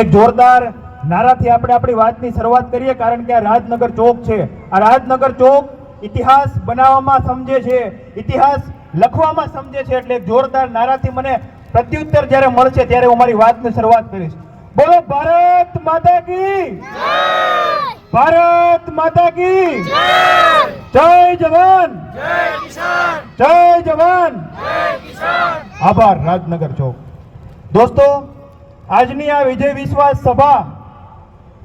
એક જોરદાર નારાથી આપણે આપણી વાતની શરૂઆત કરીએ, કારણ કે આ રાજનગર ચોક છે. આ રાજનગર ચોક ઇતિહાસ બનાવવામાં સમજે છે, ઇતિહાસ લખવામાં સમજે છે. એટલે એક જોરદાર નારાથી મને પ્રત્યુત્તર જ્યારે મળશે ત્યારે હું મારી વાતની શરૂઆત કરીશ. બોલો ભારત માતા કી જય! ભારત માતા કી જય! જય જવાન જય કિસાન! જય જવાન જય કિસાન! આભાર રાજનગર ચોક. દોસ્તો, આજની આ વિજય વિશ્વાસ સભા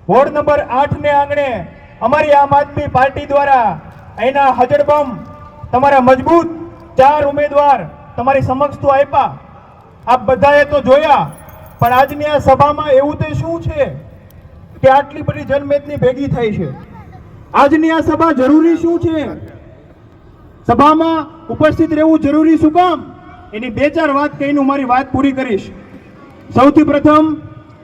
વોર્ડ નંબર 8 ને આંગણે અમારી આમ આદમી પાર્ટી દ્વારા અહીંના હજડબમ તમારા મજબૂત 4 ઉમેદવાર તમારી સમક્ષ તો આપ્યા, આપ બધાએ તો જોયા. પણ આજની આ સભામાં એવું તે શું છે કે આટલી બધી જનમેદની ભેગી થઈ છે? આજની આ સભા જરૂરી શું છે? સભામાં ઉપસ્થિત રહેવું જરૂરી શું કામ? એની 2-4 વાત કહીને હું મારી વાત પૂરી કરીશ. સૌથી પ્રથમ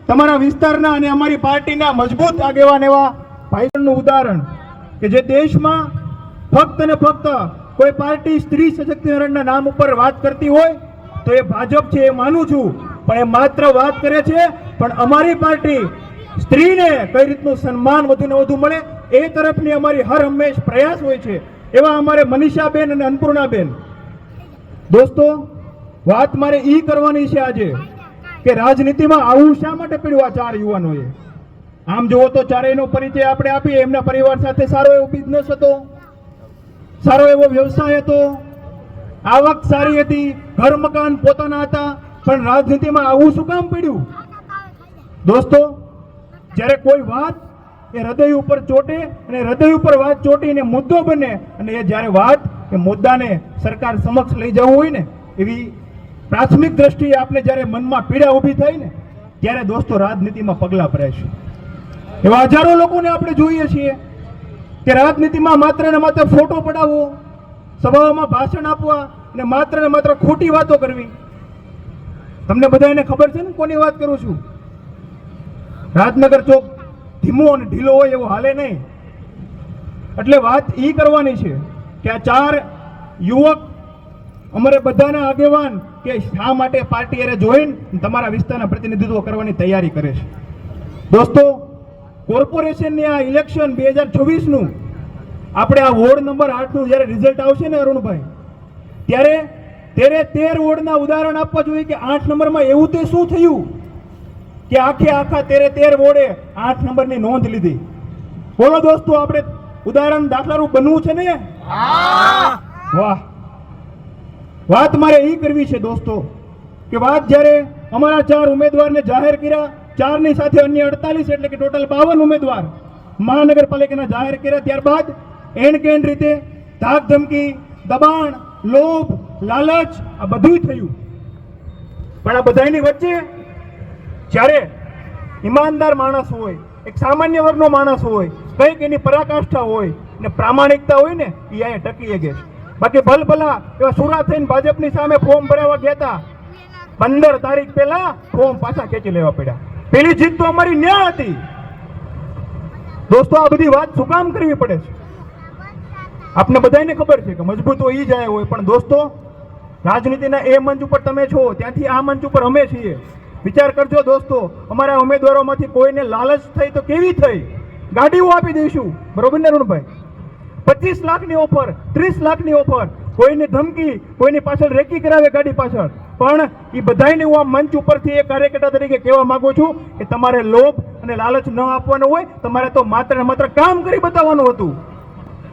તમારા વિસ્તારના અને અમારી પાર્ટીના મજબૂત આગેવાન એવા ભાઈઓનું ઉદાહરણ કે જે દેશમાં ફક્ત ને ફક્ત કોઈ પાર્ટી સ્ત્રી સશક્તિકરણના નામ ઉપર વાત કરતી હોય તો એ ભાજપ છે, એ માનું છું. પણ એ માત્ર વાત કરે છે, પણ અમારી પાર્ટી સ્ત્રીને કઈ રીતનું સન્માન વધુ ને વધુ મળે એ તરફની અમારી હર હંમેશ પ્રયાસ હોય છે. એવા અમારે મનીષાબેન અને અન્નપૂર્ણાબેન. દોસ્તો, વાત મારે ઈ કરવાની છે આજે કે રાજનીતિમાં આવું શા માટે પડ્યું આ 4 યુવાનોએ? આમ જુઓ તો ચારેયનો પરિચય આપણે આપીએ. એમના પરિવાર સાથે સારો એવો બિઝનેસ હતો, સારો એવો વ્યવસાય હતો, આવક સારી હતી, ઘર મકાન પોતાના હતા. પણ રાજનીતિમાં આવું શું કામ પડ્યું? દોસ્તો, જ્યારે કોઈ વાત એ હૃદય ઉપર ચોટે અને હૃદય ઉપર વાત ચોટીને મુદ્દો બને અને એ જ્યારે વાત એ મુદ્દાને સરકાર સમક્ષ લઈ જવું હોય ને, એવી પ્રાથમિક દ્રષ્ટિએ આપણે જ્યારે મનમાં પીડા ઊભી થાય ને ત્યારે દોસ્તો રાજનીતિમાં પગલાં ભરાય છે. એવા હજારો લોકોને આપણે જોઈએ છીએ કે રાજનીતિમાં માત્ર ને માત્ર ફોટો પડાવવો, સભાઓમાં ભાષણ આપવા અને માત્ર ને માત્ર ખોટી વાતો કરવી. તમને બધાને ખબર છે ને કોની વાત કરું છું? રાજનગર ચોક ધીમો અને ઢીલો હોય એવો હાલે નહીં. એટલે વાત ઈ કરવાની છે કે આ 4 યુવક અમારે બધાના આગેવાન કે શા માટે પાર્ટી અરે જોઈન તમારા વિસ્તારના પ્રતિનિધિત્વ કરવાની તૈયારી કરે છે. દોસ્તો, કોર્પોરેશનની આ ઇલેક્શન 2024નું આપણે આ વોર્ડ નંબર 8 નું જ્યારે રિઝલ્ટ આવશે ને અરુણભાઈ, ત્યારે 13 વોર્ડના ઉદાહરણ આપવા જોઈએ કે 8 નંબરમાં એવું તે શું થયું કે આખા 13 વોર્ડે 8 નંબરની નોંધ લીધી. બોલો દોસ્તો, આપણે ઉદાહરણ દાખલારૂપ બનવું છે ને? વાહ! વાત મારે એ કરવી છે દોસ્તો કે વાત જ્યારે અમારા 4 ઉમેદવારને જાહેર કર્યા, 4 ની સાથે અન્ય 48 એટલે કે ટોટલ 52 ઉમેદવાર મહાનગરપાલિકાના જાહેર કર્યા, ત્યારબાદ એન કેન રીતે ધાક ધમકી, દબાણ, લોભ, લાલચ આ બધું થયું. પણ આ બધાની વચ્ચે જ્યારે ઈમાનદાર માણસ હોય, એક સામાન્ય વર્ગનો માણસ હોય, કંઈક એની પરાકાષ્ઠા હોય ને પ્રામાણિકતા હોય ને, એ અહીંયા ટકી શકે છે. બાકી ભલભલા એવા સુરા થઈને ભાજપની સામે ફોર્મ ભરાવા ગયા હતા, 15 તારીખ પહેલા ફોર્મ પાછા ખેંચી લેવા પડ્યા. પેલી જીત તો અમારી ન્યા હતી. દોસ્તો, આ બધી વાત શું કામ કરવી પડે છે? આપને બધાને ખબર છે કે મજબૂત હોય ઈ જાય હોય, પણ દોસ્તો રાજનીતિના એ મંચ ઉપર તમે છો, ત્યાંથી આ મંચ ઉપર અમે છીએ. વિચાર કરજો દોસ્તો, અમારા ઉમેદવારોમાંથી કોઈને લાલચ થઈ તો કેવી થઈ? ગાડીઓ આપી દઈશું, બરોબર ને અરુણભાઈ? 25 લાખની ઓફર, 30 લાખની ઓફર, કોઈને ધમકી, કોઈની પાછળ રેકી કરાવે ગાડી પાછળ. પણ એ બધાને હું આ મંચ ઉપરથી એક કાર્યકર્તા તરીકે કહેવા માંગુ છું કે તમારે લોભ અને લાલચ ન આપવાનો હોય, તમારે તો માત્ર ને માત્ર કામ કરી બતાવવાનું હતું.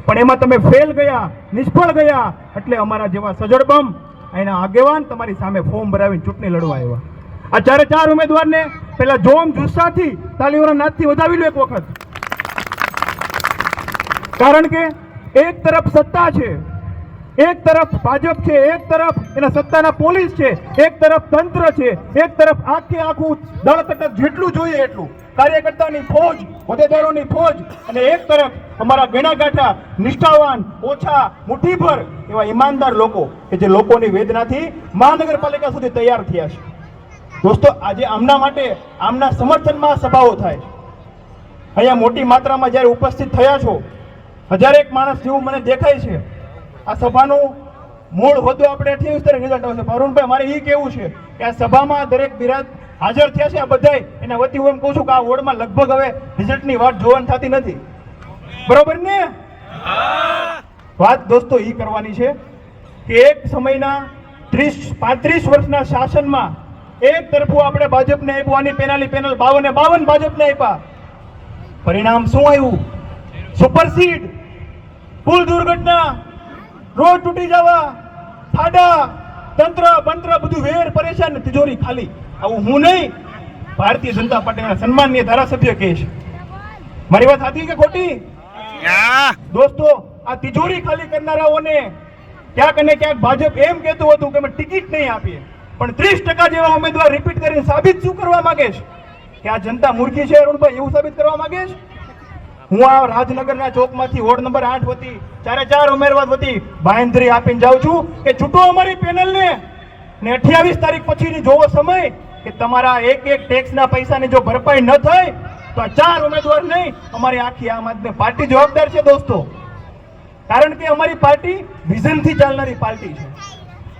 પણ એમાં તમે ફેલ ગયા, નિષ્ફળ ગયા. એટલે અમારા જેવા સજડબમ એના આગેવાન તમારી સામે ફોર્મ ભરાવીને ચૂંટણી લડવા આવ્યા. આ 4 ઉમેદવારને પેલા જોમ જુસ્સાથી તાલીઓના નાદથી વધાવી લો એક વખત. કારણ કે એક તરફ સત્તા છે, એક તરફ ભાજપ છે, એક તરફ એના સત્તાના પોલીસ છે, એક તરફ તંત્ર છે, એક તરફ આખું દળ કટક જેટલું જોઈએ એટલું કાર્યકર્તાની ફોજ, હોદ્દેદારોની ફોજ, અને એક તરફ અમારા ગણાગાંઠા નિષ્ઠાવાન, ઓછા, મુઠ્ઠીભર એવા ઈમાનદાર લોકો કે જે લોકોની વેદનાથી મહાનગરપાલિકા સુધી તૈયાર થયા છે. દોસ્તો, આજે આમના માટે, આમના સમર્થનમાં સભાઓ થાય છે. અહીંયા મોટી માત્રામાં જ્યારે ઉપસ્થિત થયા છો, 1001 માણસ જેવું મને દેખાય છે. આ સભાનું મૂળ હોદ્દો આપણે 28 તારીખે રિઝલ્ટ આવશે. અરુણભાઈ, મારે એ કહેવું છે કે આ સભામાં દરેક હાજર થયા છે આ બધાય, એના વતી હું એમ કહું છું કે આ વોર્ડમાં લગભગ હવે રિઝલ્ટની વાત જોવાની થતી નથી. બરોબર ને? વાત દોસ્તો એ કરવાની છે કે એક સમયના 35 વર્ષના શાસનમાં એક તરફું આપણે ભાજપને આપ્યું, આની પેનલ 52 ભાજપને આપ્યા. પરિણામ શું આવ્યું? સુપરસીડ, પુલ દુર્ઘટના, રોડ તૂટી જવા, ખાડા, તંત્ર બંત્ર બધું વેર પરેશાન, તિજોરી ખાલી. આવું હું નહીં, ભારતીય જનતા પાર્ટીના સન્માનીય ધારાસભ્ય કહે છે. મારી વાત સાચી કે ખોટી? દોસ્તો, આ તિજોરી ખાલી કરનારાઓને ક્યાંક અને ક્યાંક ભાજપ એમ કહેતું હતું કે અમે ટિકિટ નહીં આપીએ, પણ 30% જેવા ઉમેદવાર રિપીટ કરીને સાબિત શું કરવા માંગે છે? કે આ જનતા મૂર્ખી છે અરુણભાઈ, એવું સાબિત કરવા માંગે છે? હું આ રાજનગરના ચોકમાંથી વોર્ડ નંબર 8 વતી 4 ઉમેદવાર વતી બાંહેધરી આપીને જાઉં છું કે છૂટો અમારી પેનલને, ને 28 તારીખ પછીની જોવો સમય કે તમારા એક ટેક્સના પૈસાની જો ભરપાઈ ન થાય તો આ 4 ઉમેદવાર નહીં, અમારી આખી આમ આદમી પાર્ટી જવાબદાર છે દોસ્તો. કારણ કે અમારી પાર્ટી વિઝનથી ચાલનારી પાર્ટી છે.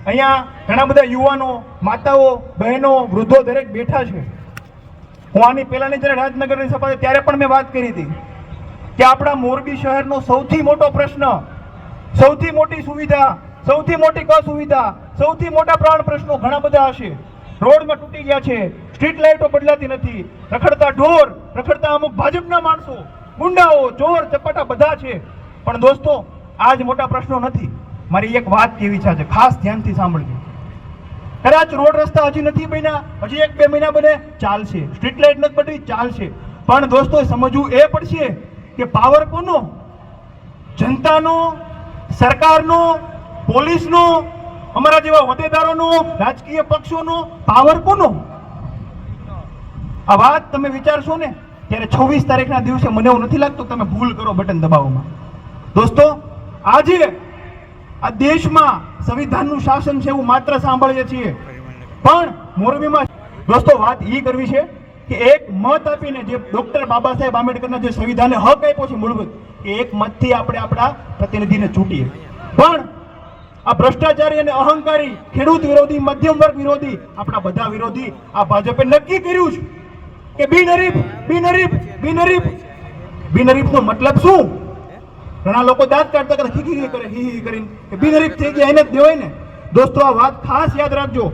અહીંયા ઘણા બધા યુવાનો, માતાઓ, બહેનો, વૃદ્ધો દરેક બેઠા છે. હું આની પહેલાની જ્યારે રાજનગરની સભા ત્યારે પણ મેં વાત કરી હતી કે આપણા મોરબી શહેરનો સૌથી મોટો પ્રશ્ન, સૌથી મોટી સુવિધા, સૌથી મોટી અસુવિધા, સૌથી મોટા પ્રાણ પ્રશ્નો ઘણા બધા હશે. રોડમાં તૂટી ગયા છે, સ્ટ્રીટ લાઇટો બદલાતી નથી, રખડતા ઢોર, રખડતા અમુક ભાજપના માણસો, ગુંડાઓ, ચોર ચપાટા બધા છે. પણ દોસ્તો, આ જ મોટા પ્રશ્નો નથી. મારી એક વાત કેવી છે, ખાસ ધ્યાનથી સાંભળજો. કદાચ રોડ રસ્તા હજી નથી બન્યા, હજી 1-2 મહિના બને, ચાલશે. સ્ટ્રીટ લાઇટ નથી બની, ચાલશે. પણ દોસ્તો સમજવું એ પડશે કે પાવર કોનો? જનતાનો, સરકારનો, પોલીસનો, અમારા જેવા હોદ્દેદારોનો, રાજકીય પક્ષોનો પાવર કોનો? આ વાત તમે વિચારશો ને ત્યારે 26 તારીખના દિવસે મને એવું નથી લાગતું તમે ભૂલ કરો બટન દબાવવામાં. દોસ્તો, આજે આ દેશમાં સંવિધાનનું શાસન છે એવું માત્ર સાંભળીએ છીએ, પણ મોરબીમાં દોસ્તો વાત એ કરવી છે કે એક મત આપીને જે ડોક્ટર બાબા સાહેબ આંબેડકરના જે સંવિધાને હક આપ્યો છે મૂળભૂત, એ એક મતથી આપણે આપણા પ્રતિનિધિને ચૂંટીએ. પણ આ ભ્રષ્ટાચારી અને અહંકારી, ખેડૂત વિરોધી, મધ્યમ વર્ગ વિરોધી, આપણા બધા વિરોધી આ ભાજપે નક્કી કર્યું છે કે બિનહરીફનો મતલબ શું? ઘણા લોકો દાંત કાઢતા કરે, ખીખી કરે, હી કરીને કે બિનહરીફ થઈ ગયા એને જ દેવાય ને. દોસ્તો, આ વાત ખાસ યાદ રાખજો.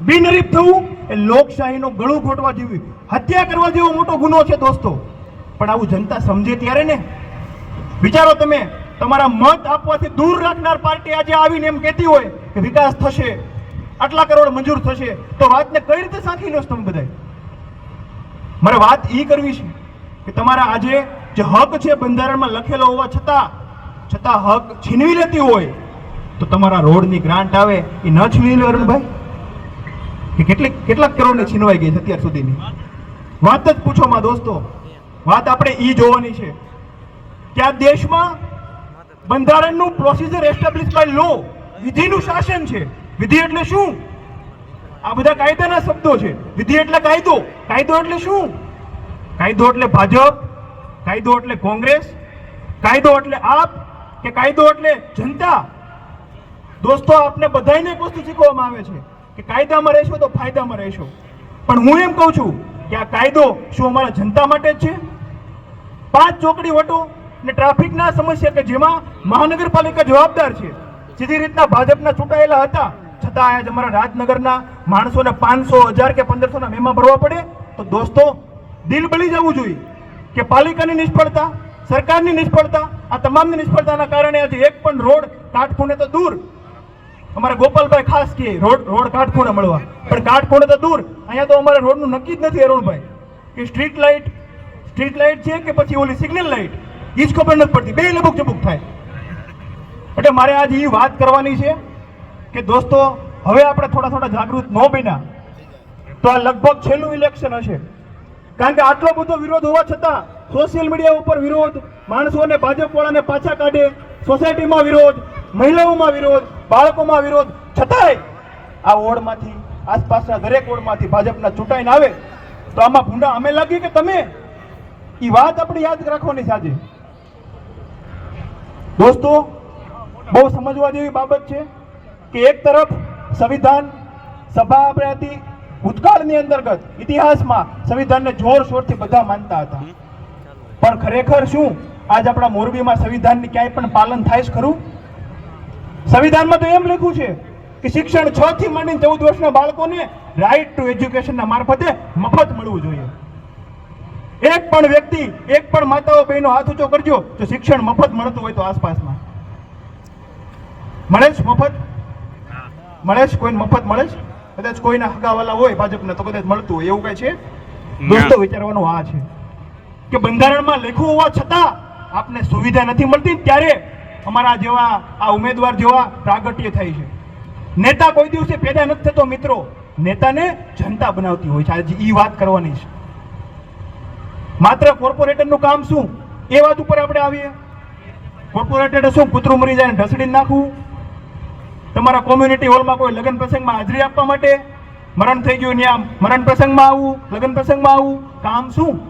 બિનહરીફ થવું એ લોકશાહીનો ગળું ઘોટવા જેવી, હત્યા કરવા જેવો મોટો ગુનો છે દોસ્તો. પણ આવું જનતા સમજે ત્યારે ને. વિચારો તમે, તમારા મત આપવાથી દૂર રાખનાર પાર્ટી આજે આવીને એમ કહેતી હોય કે વિકાસ થશે, આટલા કરોડ મંજૂર થશે, તો વાતને કઈ રીતે સાંખી લો તમે બધા? મારે વાત એ કરવી છે કે તમારા આજે જે હક છે બંધારણમાં લખેલો હોવા છતાં હક છીનવી લેતી હોય તો તમારા રોડની ગ્રાન્ટ આવે એ ન છીનવી લે અરુણભાઈ? કે કેટલાક કરોડની છીનવાઈ ગઈ છે અત્યાર સુધીની? વાત જ પૂછોમાં દોસ્તો. વાત આપણે ઈ જોવાની છે કે આ દેશમાં બંધારણનું પ્રોસિજર એસ્ટાબ્લિશ બાય લો, વિધિનું શાસન છે. વિધિ એટલે શું? આ બધા કાયદાના શબ્દો છે. વિધિ એટલે કાયદો. કાયદો એટલે શું? કાયદો એટલે ભાજપ, કાયદો એટલે કોંગ્રેસ, કાયદો એટલે આપ, કે કાયદો એટલે જનતા? દોસ્તો, આપને બધાને એક વસ્તુ શીખવવામાં આવે છે કે કાયદામાં રહેશો તો ફાયદામાં રહેશો. પણ હું એમ કહું છું કે આ કાયદો શું અમારા જનતા માટે જ છે? 5 ચોકડી વટો ને ટ્રાફિકના સમસ્યા કે જેમાં મહાનગરપાલિકા જવાબદાર છે, સીધી રીતના ભાજપના ચૂંટાયેલા હતા, છતાં આજ અમારા રાજનગરના માણસોને 500, 1000 કે 1500 ના મેમા ભરવા પડે. તો દોસ્તો, દિલ બળી જવું જોઈએ કે પાલિકાની નિષ્ફળતા, સરકારની નિષ્ફળતા, આ તમામની નિષ્ફળતાના કારણે આજે એક પણ રોડ કાટખૂણે તો દૂર, અમારા ગોપાલભાઈ ખાસ કે રોડ કાટખૂણે મળવા, પણ કાટખૂણે તો દૂર, અહીંયા તો અમારે રોડનું નક્કી જ નથી અરુણભાઈ કે સ્ટ્રીટ લાઇટ છે કે પછી ઓલી સિગ્નલ લાઇટ, એ જ ખબર નથી પડતી, બે લબુક ચબુક થાય. એટલે મારે આજે એ વાત કરવાની છે કે દોસ્તો, હવે આપણે થોડા જાગૃત ન બન્યા તો આ લગભગ છેલ્લું ઇલેક્શન હશે. કારણ કે આટલો બધો વિરોધ હોવા છતાં સોશિયલ મીડિયા ઉપર વિરોધ, માણસોને ભાજપ વાળાને પાછા કાઢે, સોસાયટીમાં વિરોધ, મહિલાઓમાં વિરોધ, બાળકોમાં વિરોધ, છતાંય આ વોર્ડમાંથી, આસપાસના દરેક વોર્ડમાંથી ભાજપના ચૂંટાઈને આવે તો આમાં ભૂંડા અમે લાગી કે તમે? એ વાત આપણે યાદ રાખવાની છે આજે. દોસ્તો, બહુ સમજવા જેવી બાબત છે કે એક તરફ સંવિધાન સભા આપણે હતી, ભૂતકાળની અંતર્ગત ઇતિહાસમાં સંવિધાનને જોરશોરથી બધા માનતા હતા, પણ ખરેખર શું આજ આપણા મોરબીમાં સંવિધાનની ક્યાંય પણ પાલન થાય છે ખરું? સંવિધાનમાં તો એમ લખ્યું છે કે શિક્ષણ 6 થી માંડીને 14 વર્ષના બાળકોને રાઇટ ટુ એજ્યુકેશનના મારફતે મફત મળવું જોઈએ. એક પણ વ્યક્તિ, એક પણ માતાઓ બહેનો હાથ ઊંચો કરજો જો શિક્ષણ મફત મળતું હોય તો આસપાસમાં મળે છે? મફત મળે છે? કોઈને મફત મળે છે? કદાચ કોઈના હગાવાલા હોય ભાજપના તો કદાચ મળતું હોય, એવું કઈ છે? દોસ્તો વિચારવાનું આ છે કે બંધારણમાં લખ્યું હોવા છતાં આપને સુવિધા નથી મળતી, ત્યારે અમારા જેવા આ ઉમેદવાર જેવા પ્રાગટ્ય થાય છે. નેતા કોઈ દિવસે પેદા નથી થતો મિત્રો, નેતાને જનતા બનાવતી હોય છે. આજે ઈ વાત કરવાની છે. માત્ર કોર્પોરેટરનું કામ શું એ વાત ઉપર આપણે આવીએ. કોર્પોરેટર શું કૂતરું મરી જાય ઢસડીને નાખવું? તમારા કોમ્યુનિટી હોલમાં કોઈ લગ્ન પ્રસંગમાં હાજરી આપવા માટે મરણ થઈ ગયું ત્યાં મરણ પ્રસંગમાં આવવું, લગ્ન પ્રસંગમાં આવવું, કામ શું?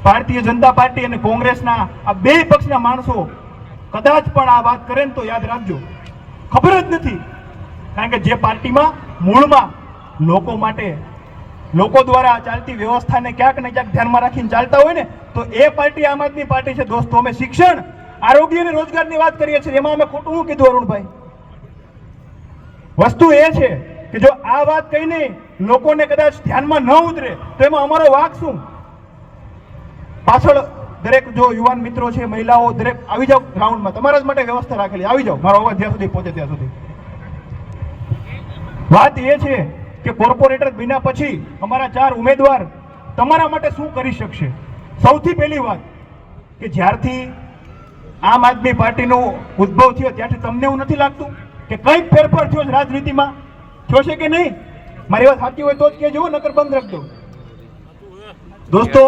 ભારતીય જનતા પાર્ટી અને કોંગ્રેસના આ બે પક્ષના માણસો કદાચ પણ આ વાત કરે ને તો યાદ રાખજો, ખબર જ નથી. કારણ કે જે પાર્ટીમાં મૂળમાં લોકો માટે, લોકો દ્વારા ચાલતી વ્યવસ્થાને ક્યાંક ને ક્યાંક ધ્યાનમાં રાખીને ચાલતા હોય ને તો એ પાર્ટી આમ આદમી પાર્ટી છે. દોસ્તો અમે શિક્ષણ, આરોગ્ય અને રોજગારની વાત કરીએ છીએ, એમાં અમે ખોટું શું કીધું અરુણભાઈ? વસ્તુ એ છે કે જો આ વાત કહીને લોકોને કદાચ ધ્યાનમાં ન ઉતરે તો એમાં અમારો વાંક શું? પાછળ દરેક જો યુવાન મિત્રો છે, મહિલાઓ, દરેક આવી જાઓ ગ્રાઉન્ડમાં, તમારા જ માટે વ્યવસ્થા રાખેલી, આવી જાઓ, મારો અવાજ જ્યાં સુધી પહોંચે ત્યાં સુધી. વાત એ છે કે કોર્પોરેટર બન્યા પછી અમારા 4 ઉમેદવાર તમારા માટે શું કરી શકશે? સૌથી પહેલી વાત કે જ્યારથી આમ આદમી પાર્ટીનો ઉદ્ભવ થયો ત્યારથી તમને એવું નથી લાગતું કે કંઈક ફેરફાર થયો છે રાજનીતિમાં? થયો છે કે નહીં? મારી વાત સાચી હોય તો જ કહેજો, નકર બંધ રાખજો. દોસ્તો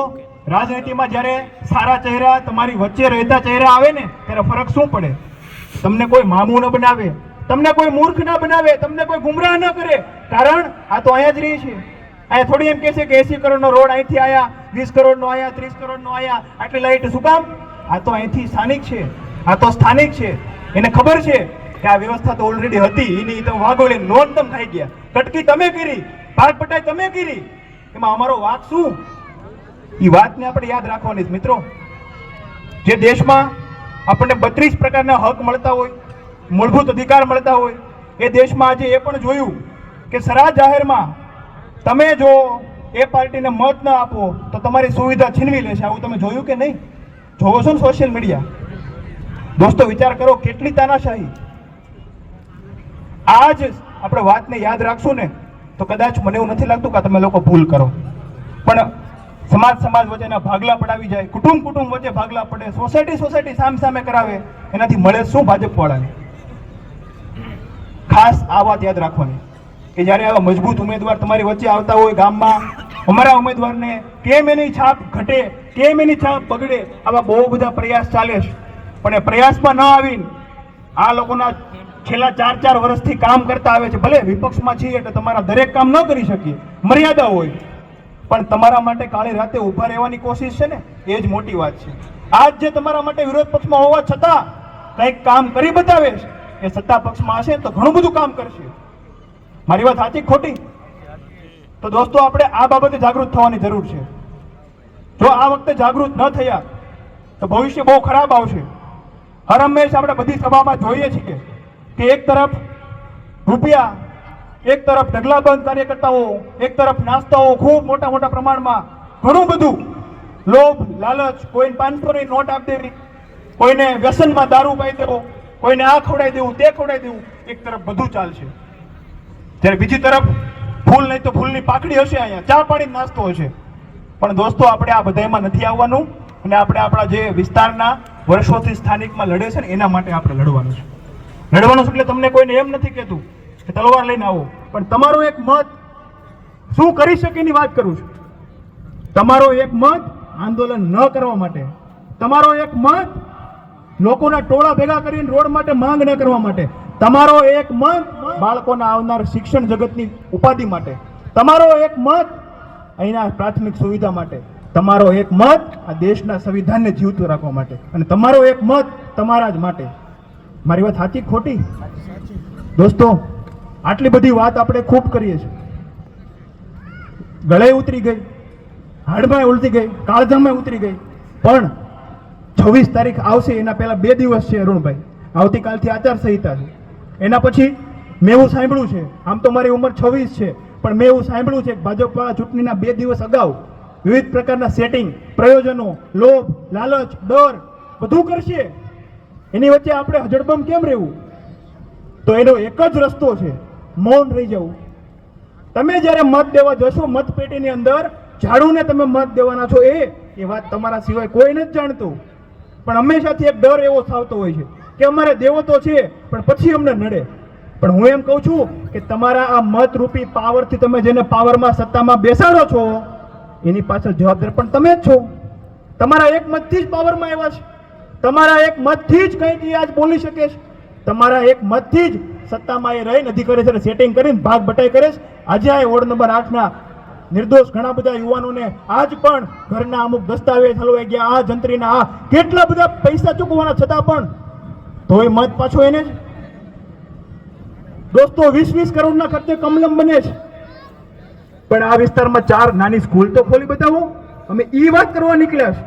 રાજનીતિમાં જ્યારે સારા ચહેરા, તમારી વચ્ચે રહેતા ચહેરા આવે ને ત્યારે ફરક શું પડે? તમને કોઈ મામું ન બનાવે, તમને કોઈ મૂર્ખ ના બનાવે, તમને કોઈ ગુમરાહ ન કરે. કારણ આ તો અહીંયા જ રહી છે. અહીંયા થોડી એમ કહે છે કે 80 કરોડનો રોડ અહીંથી આયા, 20 કરોડનો આયા, 30 કરોડનો આયા, આટલી લાઈટ શું કામ? આ તો અહીંથી સ્થાનિક છે, આ તો સ્થાનિક છે. એને ખબર છે કે આ વ્યવસ્થા તો ઓલરેડી હતી, એની તમે વાગોળી નોંધ તમે ખાઈ ગયા, કટકી તમે કરી, ભાગ પટાઈ તમે કરી, એમાં અમારો વાક શું? એ વાતને આપણે યાદ રાખવાની છે મિત્રો. જે દેશમાં આપણને 32 પ્રકારના હક મળતા હોય, મૂળભૂત અધિકાર મળતા હોય, એ દેશમાં આજે એ પણ જોયું કે સરા જાહેરમાં તમે જો એ પાર્ટીને મત ન આપો તો તમારી સુવિધા છીનવી લેશે. આવું તમે જોયું કે નહીં? જોવો છો ને સોશિયલ મીડિયા? દોસ્તો વિચાર કરો કેટલી તાનાશાહી. આજ આપણે વાતને યાદ રાખશું ને તો કદાચ મને એવું નથી લાગતું કે તમે લોકો ભૂલ કરો, પણ સમાજ વચ્ચેના ભાગલા પડાવી જાય, કુટુંબ વચ્ચે ભાગલા પડે, સોસાયટી સામે કરાવે, એનાથી મળે શું ભાજપ વાળાને? ખાસ આ વાત યાદ રાખવાની કે જ્યારે આવા મજબૂત ઉમેદવાર તમારી વચ્ચે આવતા હોય ગામમાં, અમારા ઉમેદવારને કેમ એની છાપ ઘટે, કેમ એની છાપ બગડે, આવા બહુ બધા પ્રયાસ ચાલે છે. પણ એ પ્રયાસમાં ન આવીને આ લોકોના છેલ્લા 4 વર્ષથી કામ કરતા આવે છે. ભલે વિપક્ષમાં છીએ એટલે તમારા દરેક કામ ન કરી શકીએ, મર્યાદા હોય, પણ તમારા માટે કાળી રાતે ઊભા રહેવાની કોશિશ છે ને, એ જ મોટી વાત છે. આજ જે તમારા માટે વિરોધ પક્ષમાં હોવા છતાં કંઈક કામ કરી બતાવે છે, એ સત્તા પક્ષમાં હશે તો ઘણું બધું કામ કરશે. મારી વાત સાચી ખોટી? તો દોસ્તો આપણે આ બાબતે જાગૃત થવાની જરૂર છે. જો આ વખતે જાગૃત ન થયા તો ભવિષ્ય બહુ ખરાબ આવશે. હર હંમેશ આપણે બધી સભામાં જોઈએ છીએ કે એક તરફ રૂપિયા, એક તરફ ઢગલાબંધ કાર્યકર્તાઓ, એક તરફ નાસ્તાઓ ખૂબ મોટા પ્રમાણમાં, ઘણું બધું લોભ, લાલચ, કોઈને 500ની નોટ આપી દેવી, કોઈને વ્યસનમાં દારૂ પાઈ દેવો, કોઈને આ ખવડાવી દેવું, તે ખવડાવી દેવું. એક તરફ બધું ચાલશે, જ્યારે બીજી તરફ ફૂલ નહીં તો ફૂલની પાકડી હશે, અહીંયા ચા પાણી નાસ્તો હશે. પણ દોસ્તો આપણે આ બધામાં નથી આવવાનું, અને આપણે આપણા જે વિસ્તારના વર્ષોથી સ્થાનિકમાં લડે છે ને એના માટે આપણે લડવાનું છે. લડવાનું છે એટલે તમને કોઈને એમ નથી કહેતું કે તલવાર લઈને આવો, પણ તમારો એક મત શું કરી શકે એની વાત કરું છું. તમારો એક મત આંદોલન ન કરવા માટે, તમારો એક મત લોકોના ટોળા ભેગા કરીને રોડ માટે માંગ ન કરવા માટે, તમારો એક મત બાળકોના આવનાર શિક્ષણ જગતની ઉપાધિ માટે, તમારો એક મત અહીંના પ્રાથમિક સુવિધા માટે, તમારો એક મત આ દેશના સંવિધાનને જીવતું રાખવા માટે, અને તમારો એક મત તમારા જ માટે. મારી વાત સાચી ખોટી? દોસ્તો આટલી બધી વાત આપણે ખૂબ કરીએ છીએ, ગળે ઉતરી ગઈ, હાડમાં ઉલટી ગઈ, કાળજામાં ઉતરી ગઈ. પણ 26 તારીખ આવશે એના પહેલા 2 દિવસ છે અરુણભાઈ. આવતીકાલથી આચારસંહિતા છે. એના પછી મેં એવું સાંભળ્યું છે, આમ તો મારી ઉંમર 26 છે, પણ મેં એવું સાંભળ્યું છે કે ભાજપવાળા ચૂંટણીના 2 દિવસ અગાઉ વિવિધ પ્રકારના સેટિંગ, પ્રયોજનો, લોભ, લાલચ, ડર બધું કરશે. એની વચ્ચે આપણે હજડબમ કેમ રહેવું? તો એનો એક જ રસ્તો છે, મૌન રહી જવું. તમે જ્યારે મત દેવા જશો, મતપેટીની અંદર ઝાડુને તમે મત દેવાના છો, એ વાત તમારા સિવાય કોઈ નથી જાણતું. પણ હંમેશાથી એક ડર એવો થતો હોય છે કે અમારે દેવો તો છે પણ પછી અમને નડે. પણ હું એમ કહું છું કે તમારા આ મતરૂપી પાવરથી તમે જેને પાવરમાં, સત્તામાં બેસાડો છો, એની પાછળ જવાબદાર પણ તમે જ છો. તમારા એક મતથી જ પાવરમાં આવ્યા છે, તમારા એક મતથી જ કંઈક આજ બોલી શકે છે, તમારા એક મતથી જ સત્તામાં એ રહીને અધિકારી સાથે સેટિંગ કરીને ભાગ બટાઈ કરે છે. આજે આ વોર્ડ નંબર 8ના નિર્દોષ ઘણા બધા યુવાનોને આજ પણ ઘરના અમુક દસ્તાવેજ હલવાઈ ગયા, આ જંત્રીના આ કેટલા બધા પૈસા ચૂકવવાના છતાં પણ તોય મત પાછો એને જ. દોસ્તો 20-20 કરોડના ખર્ચે કમલમ બને છે, પણ આ વિસ્તારમાં 4 નાની સ્કૂલ તો ખોલી બતાવો. અમે ઈ વાત કરવા નીકળ્યા છે.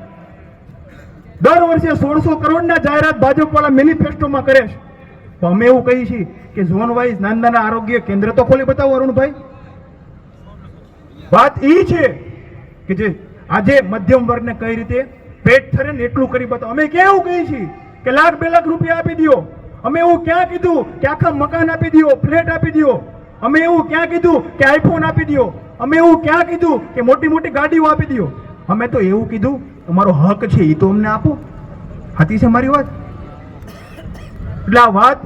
દર વર્ષે 1600 કરોડના જાહેરાત ભાજપવાળા મેનિફેસ્ટોમાં કરે છે. તો અમે એવું કહીએ છીએ કે ઝોન વાઇઝ નાના આરોગ્ય કેન્દ્ર તો ખોલી બતાવો અરુણભાઈ. વાત ઈ છે કે જે આજે મધ્યમ વર્ગને કઈ રીતે પેટ ઠરે ને એટલું કરી બતાવો. અમે ક્યાં એવું કહીએ છીએ કે લાખ 2 લાખ રૂપિયા આપી દો? અમે એવું ક્યાં કીધું કે આખા મકાન આપી દો, ફ્લેટ આપી દો? અમે એવું ક્યાં કીધું કે આઈફોન આપી દો? અમે એવું ક્યાં કીધું કે મોટી મોટી ગાડીઓ આપી દો? અમે તો એવું કીધું અમારો હક છે એ તો અમને આપો. હાથી છે મારી વાત? એટલે આ વાત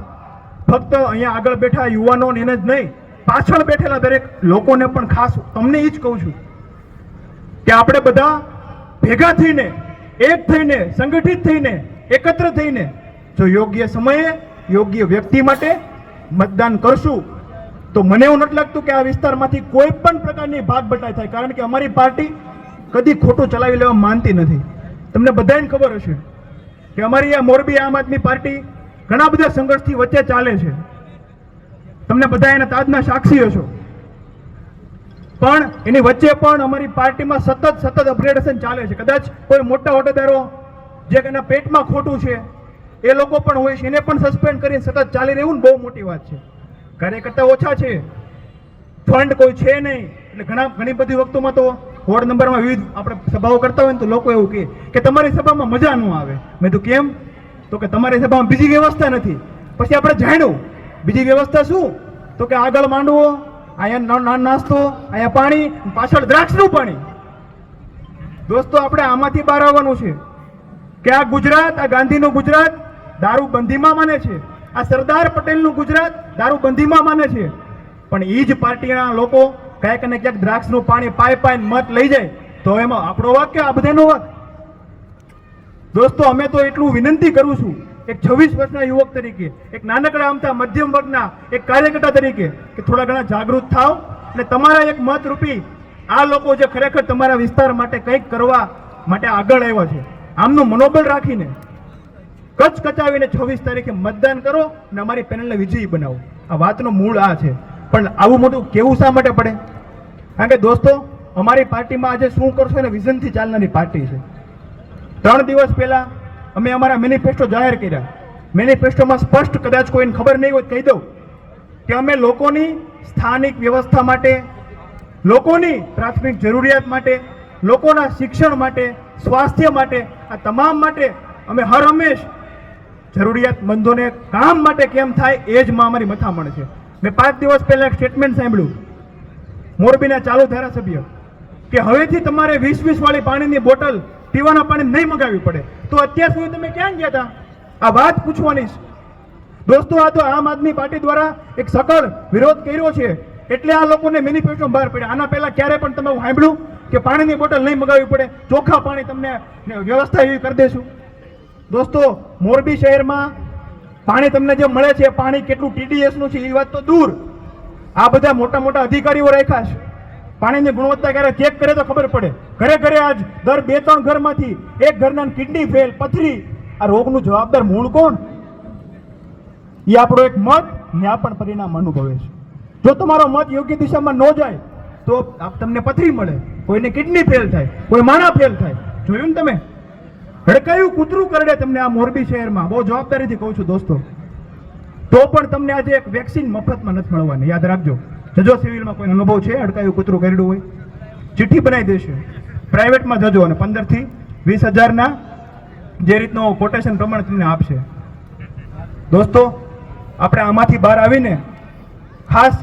ફક્ત અહીંયા આગળ બેઠા યુવાનોને એને જ નહીં, પાછળ બેઠેલા દરેક લોકોને પણ ખાસ તમને એ જ કહું છું કે આપણે બધા ભેગા થઈને, એક થઈને, સંગઠિત થઈને, એકત્ર થઈને જો યોગ્ય સમયે યોગ્ય વ્યક્તિ માટે મતદાન કરશું તો મને એવું નથી લાગતું કે આ વિસ્તારમાંથી કોઈ પણ પ્રકારની ભાગ બટાઈ થાય. કારણ કે અમારી પાર્ટી કદી ખોટું ચલાવી લેવા માનતી નથી. તમને બધાને ખબર હશે કે અમારી આ મોરબી આમ આદમી પાર્ટી ઘણા બધા સંઘર્ષથી વચ્ચે ચાલે છે. તમને બધા એના તાજના સાક્ષી હશો. પણ એની વચ્ચે પણ અમારી પાર્ટીમાં સતત અપગ્રેડેશન ચાલે છે. કદાચ કોઈ મોટા હોદ્દેદારો જે એના પેટમાં ખોટું છે એ લોકો પણ હોય છે, એને પણ સસ્પેન્ડ કરીને સતત ચાલી રહેવું બહુ મોટી વાત છે. કાર્યકર્તા ઓછા છે, ફંડ કોઈ છે નહીં, એટલે ઘણી બધી વખતોમાં તો વોર્ડ નંબરમાં વિવિધ આપણે સભાઓ કરતા હોય ને તો લોકો એવું કહે કે તમારી સભામાં મજા ન આવે. મેં તો કેમ? તો કે તમારી સભામાં બીજી વ્યવસ્થા નથી. પછી આપણે જાણ્યું બીજી વ્યવસ્થા શું? તો કે આગળ માંડવો, અહીંયા નાસ્તો, અહીંયા પાણી, પાછળ દ્રાક્ષનું પાણી. દોસ્તો આપણે આમાંથી બહાર આવવાનું છે કે આ ગુજરાત, આ ગાંધીનું ગુજરાત દારૂબંધીમાં માને છે, આ સરદાર પટેલનું ગુજરાત દારૂબંધીમાં માને છે. પણ એ જ પાર્ટીના લોકો ક્યાંક ને ક્યાંક દ્રાક્ષનું પાણી પાઈને મત લઈ જાય તો એમાં આપણો વાક કે આ બધાનો વાક? દોસ્તો અમે તો એટલું વિનંતી કરું છું એક 26 વર્ષના યુવક તરીકે, એક નાનકડા અમથા મધ્યમ વર્ગના એક કાર્યકર્તા તરીકે કે થોડા ઘણા જાગૃત થાવ અને તમારા એક મતરૂપી આ લોકો જે ખરેખર તમારા વિસ્તાર માટે કંઈક કરવા માટે આગળ આવ્યા છે, આમનું મનોબળ રાખીને કચાવીને 26 તારીખે મતદાન કરો અને અમારી પેનલને વિજયી બનાવો. આ વાતનો મૂળ આ છે. પણ આવું મોટું કેવું શા માટે પડે? કારણ કે દોસ્તો અમારી પાર્ટીમાં આજે શું કરશો એને વિઝનથી ચાલનારી પાર્ટી છે. 3 દિવસ પહેલા અમે અમારા મેનિફેસ્ટો જાહેર કર્યા. મેનિફેસ્ટોમાં સ્પષ્ટ, કદાચ કોઈને ખબર નહીં હોય કહી દઉં કે અમે લોકોની સ્થાનિક વ્યવસ્થા માટે, લોકોની પ્રાથમિક જરૂરિયાત માટે, લોકોના શિક્ષણ માટે, સ્વાસ્થ્ય માટે, આ તમામ માટે અમે હર હંમેશ જરૂરિયાતમંદોને કામ માટે કેમ થાય એ જ માં અમારી મથામણ છે. મેં 5 દિવસ પહેલા એક સ્ટેટમેન્ટ સાંભળ્યું મોરબીના ચાલુ ધારાસભ્ય કે હવેથી તમારે 20-20 વાળી પાણીની બોટલ પીવાના પાણી નહીં મગાવવી પડે. તો અત્યાર સુધી તમે ક્યાં ગયા હતા? આ વાત પૂછવાની છે. દોસ્તો આ તો આમ આદમી પાર્ટી દ્વારા એક સકળ વિરોધ કર્યો છે એટલે આ લોકોને મેનિફેસ્ટો બહાર પડ્યા. આના પહેલા ક્યારે પણ તમે સાંભળ્યું કે પાણીની બોટલ નહીં મગાવવી પડે, ચોખ્ખા પાણી તમને વ્યવસ્થા એવી કરી દેશું? દોસ્તો મોરબી શહેરમાં પાણી તમને જે મળે છે પાણી કેટલું TDS નું છે એ વાત તો દૂર, આ બધા મોટા મોટા અધિકારીઓ રાખ્યા છે. પાણીની ગુણવત્તા ક્યારે ચેક કરે તો ખબર પડે. ઘરે ઘરે આજ દર 2-3 ઘરમાંથી એક ઘરના કિડની ફેલ, પથરી. આ રોગનું જવાબદાર મૂળ કોણ? એ આપણો એક મત ત્યાં પણ પરિણામ અનુભવે છે. જો તમારો મત યોગ્ય દિશામાં ન જાય તો તમને પથરી મળે, કોઈને કિડની ફેલ થાય, કોઈ માણા ફેલ થાય. જોયું ને તમે? હડકાયું કૂતરું કરડે તમને આ મોરબી શહેરમાં. બહુ જવાબદારીથી કહું છું દોસ્તો. તો પણ તમને આજે એક વેક્સિન મફતમાં નથી મળવાની, યાદ રાખજો. જજો સિવિલમાં કોઈ અનુભવ છે હડકાયું કૂતરું કરડ્યું હોય, ચિઠ્ઠી બનાવી દેશે. પ્રાઇવેટમાં જજો અને 15 થી 20,000ના જે રીતનો કોટેશન પ્રમાણે તમને આપશે. દોસ્તો, આપણે આમાંથી બહાર આવીને ખાસ